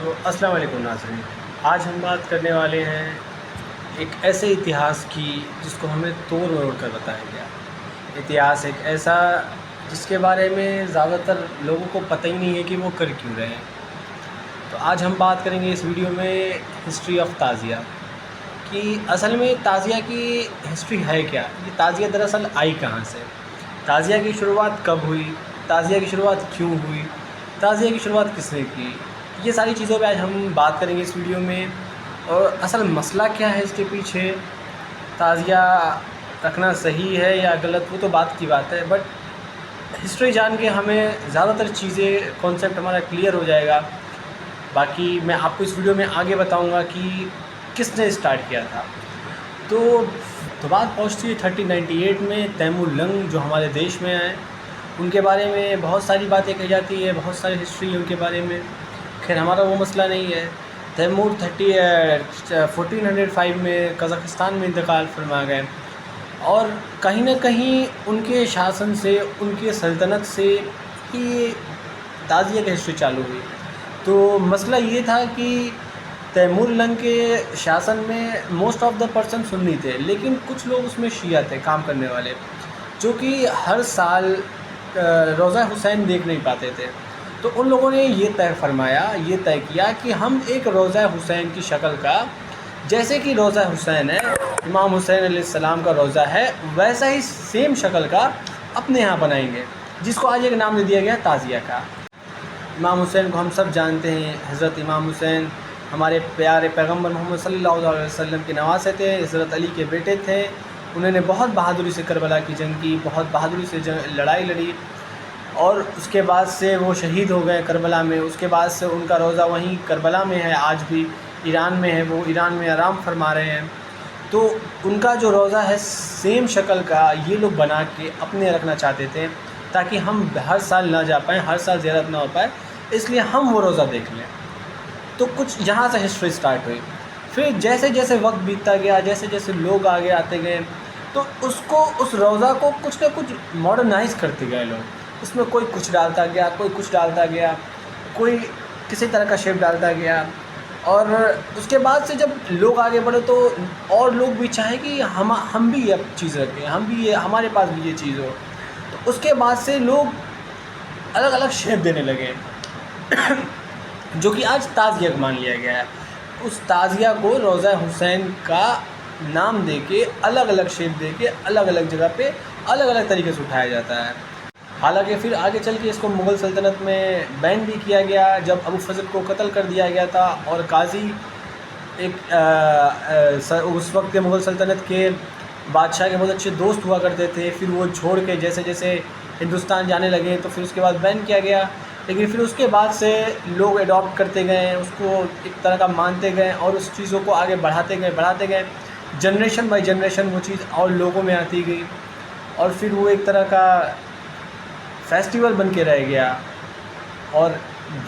تو السلام علیکم ناظرین، آج ہم بات کرنے والے ہیں ایک ایسے اتہاس کی جس کو ہمیں توڑ مروڑ کر بتایا گیا۔ اتہاس ایک ایسا جس کے بارے میں زیادہ تر لوگوں کو پتہ ہی نہیں ہے کہ وہ کر کیوں رہے ہیں۔ تو آج ہم بات کریں گے اس ویڈیو میں ہسٹری آف تعزیہ کہ اصل میں تعزیہ کی ہسٹری ہے کیا، یہ تعزیہ دراصل آئی کہاں سے، تعزیہ کی شروعات کب ہوئی، تعزیہ کی شروعات کیوں ہوئی، تعزیہ کی شروعات کس نے کی، یہ ساری چیزوں پہ آج ہم بات کریں گے اس ویڈیو میں۔ اور اصل مسئلہ کیا ہے اس کے پیچھے، تعزیہ رکھنا صحیح ہے یا غلط، وہ تو بات کی بات ہے، بٹ ہسٹری جان کے ہمیں زیادہ تر چیزیں کانسیپٹ ہمارا کلیئر ہو جائے گا۔ باقی میں آپ کو اس ویڈیو میں آگے بتاؤں گا کہ کس نے اسٹارٹ کیا تھا۔ تو بات پہنچتی ہے 1398 میں تیمور لنگ جو ہمارے دیش میں آئے، ان کے بارے میں بہت ساری باتیں کہی جاتی ہے، بہت ساری ہسٹری ہے ان کے بارے میں۔ خیر ہمارا وہ مسئلہ نہیں ہے۔ تیمور 1405 میں قزاقستان میں انتقال فرما گئے، اور کہیں نہ کہیں ان کے شاسن سے، ان کے سلطنت سے ہی تعزیہ کی ہسٹری چالو ہوئی۔ تو مسئلہ یہ تھا کہ تیمور لنگ کے شاسن میں موسٹ آف دا پرسن سنی تھے، لیکن کچھ لوگ اس میں شیعہ تھے، کام کرنے والے، جو کہ ہر سال روضہ حسین دیکھ نہیں پاتے تھے۔ تو ان لوگوں نے یہ طے کیا کہ ہم ایک روضہ حسین کی شکل کا، جیسے کہ روضہ حسین ہے، امام حسین علیہ السلام کا روضہ ہے، ویسا ہی سیم شکل کا اپنے ہاں بنائیں گے، جس کو آج ایک نام دے دیا گیا تعزیہ کا۔ امام حسین کو ہم سب جانتے ہیں، حضرت امام حسین ہمارے پیارے پیغمبر محمد صلی اللہ علیہ وسلم کے نواسے تھے، حضرت علی کے بیٹے تھے۔ انہوں نے بہت بہادری سے کربلا کی جنگ کی، بہت بہادری سے لڑائی لڑی، اور اس کے بعد سے وہ شہید ہو گئے کربلا میں۔ اس کے بعد سے ان کا روضہ وہیں کربلا میں ہے، آج بھی ایران میں ہے، وہ ایران میں آرام فرما رہے ہیں۔ تو ان کا جو روضہ ہے سیم شکل کا یہ لوگ بنا کے اپنے رکھنا چاہتے تھے، تاکہ ہم ہر سال نہ جا پائیں، ہر سال زیارت نہ ہو پائے، اس لیے ہم وہ روضہ دیکھ لیں۔ تو کچھ یہاں سے ہسٹری سٹارٹ ہوئی۔ پھر جیسے جیسے وقت بیتتا گیا، جیسے جیسے لوگ آگے آتے گئے، تو اس روضہ کو کچھ نہ کچھ ماڈرنائز کرتے گئے لوگ۔ اس میں کوئی کچھ ڈالتا گیا، کوئی کچھ ڈالتا گیا، کوئی کسی طرح کا شیپ ڈالتا گیا، اور اس کے بعد سے جب لوگ آگے بڑھے تو اور لوگ بھی چاہے کہ ہم بھی یہ چیز رکھیں، ہمارے پاس بھی یہ چیز ہو۔ تو اس کے بعد سے لوگ الگ الگ شیپ دینے لگے، جو کہ آج تعزیہ مان لیا گیا ہے۔ اس تعزیہ کو روضہ حسین کا نام دے کے، الگ الگ شیپ دے کے، الگ الگ جگہ پہ الگ الگ طریقے سے اٹھایا جاتا ہے۔ حالانکہ پھر آگے چل کے اس کو مغل سلطنت میں بین بھی کیا گیا، جب ابو فضل کو قتل کر دیا گیا تھا، اور قاضی اس وقت کے مغل سلطنت کے بادشاہ کے بہت اچھے دوست ہوا کرتے تھے، پھر وہ چھوڑ کے جیسے جیسے ہندوستان جانے لگے تو پھر اس کے بعد بین کیا گیا۔ لیکن پھر اس کے بعد سے لوگ اڈاپٹ کرتے گئے، اس کو ایک طرح کا مانتے گئے، اور اس چیزوں کو آگے بڑھاتے گئے، جنریشن بائی جنریشن وہ چیز اور لوگوں میں آتی گئی، اور پھر وہ ایک طرح کا فیسٹیول بن کے رہ گیا۔ اور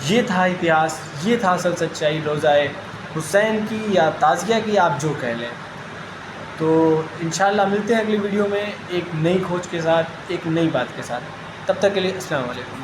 یہ تھا اتہاس، یہ تھا اصل سچائی روضہ حسین کی یا تعزیہ کی، آپ جو کہہ لیں۔ تو انشاءاللہ ملتے ہیں اگلی ویڈیو میں ایک نئی کھوج کے ساتھ، ایک نئی بات کے ساتھ۔ تب تک کے لیے السلام علیکم۔